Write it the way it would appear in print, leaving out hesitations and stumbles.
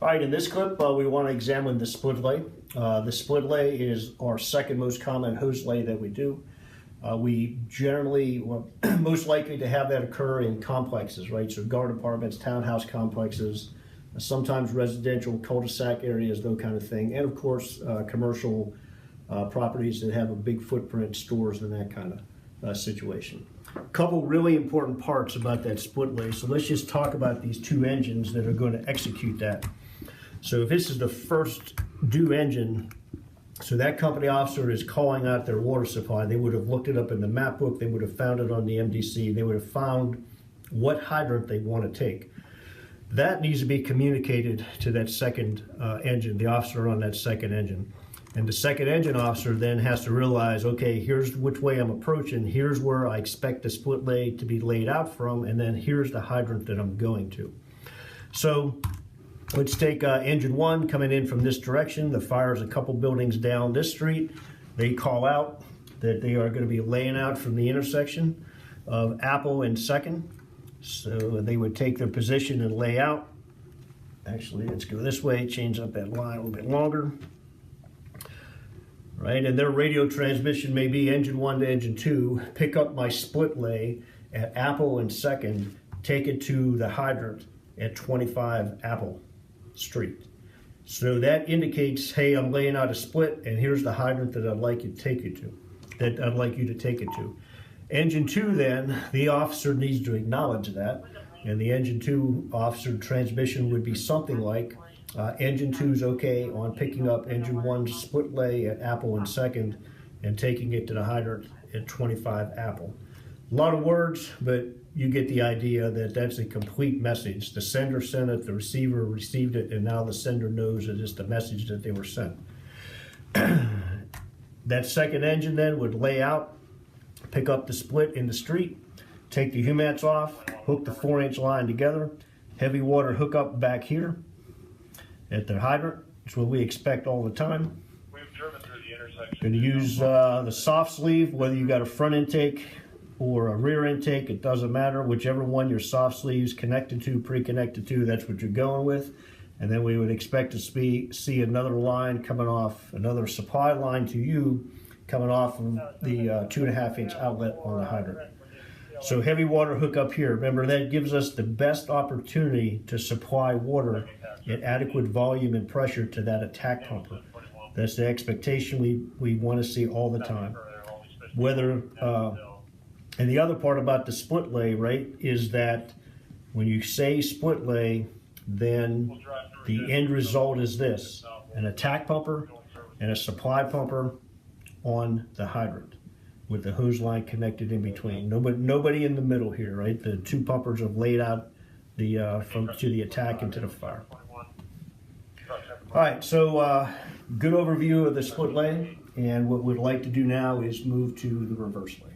All right, in this clip, we want to examine the split lay. The split lay is our second most common hose lay that we do. We generally are most likely to have that occur in complexes, right? So garden apartments, townhouse complexes, sometimes residential cul-de-sac areas, those kind of thing. And of course, commercial properties that have a big footprint, stores and that kind of situation. A couple really important parts about that split lay. So let's just talk about these two engines that are going to execute that. So if this is the first due engine, so that company officer is calling out their water supply. They would have looked it up in the map book. They would have found it on the MDC. They would have found what hydrant they want to take. That needs to be communicated to that second engine, the officer on that second engine. And the second engine officer then has to realize, okay, here's which way I'm approaching. Here's where I expect the split lay to be laid out from. And then here's the hydrant that I'm going to. So let's take engine one coming in from this direction. The fire is a couple buildings down this street. They call out that they are going to be laying out from the intersection of Apple and Second. So they would take their position and lay out. Actually, let's go this way, change up that line a little bit longer. Right, and their radio transmission may be engine one to engine two, pick up my split lay at Apple and Second, take it to the hydrant at 25 Apple Street. So that indicates, hey, I'm laying out a split, and here's the hydrant that I'd like you to take it to. Engine two, then, the officer needs to acknowledge that, and the engine two officer transmission would be something like, engine two's okay on picking up engine one's split lay at Apple and Second and taking it to the hydrant at 25 Apple. A lot of words, but you get the idea that that's a complete message. The sender sent it, the receiver received it, and now the sender knows that it's the message that they were sent. That second engine then would lay out, pick up the split in the street, take the humats off, hook the 4-inch line together, heavy water hookup back here at the hydrant. It's what we expect all the time. We've driven through the intersection. Going to use the soft sleeve, whether you got a front intake or a rear intake, it doesn't matter. Whichever one your soft sleeve's connected to, pre-connected to, that's what you're going with. And then we would expect to see another line coming off, another supply line to you coming off of the 2.5-inch outlet on the hydrant. So heavy water hookup here. Remember, that gives us the best opportunity to supply water at adequate volume and pressure to that attack pumper. That's the expectation we want to see all the time. Whether, and the other part about the split lay, right, is that when you say split lay, then the end result is this: an attack pumper and a supply pumper on the hydrant, with the hose line connected in between. Nobody in the middle here, right? The two pumpers have laid out the to the attack and to the fire. All right, so good overview of the split lay, and what we'd like to do now is move to the reverse lay.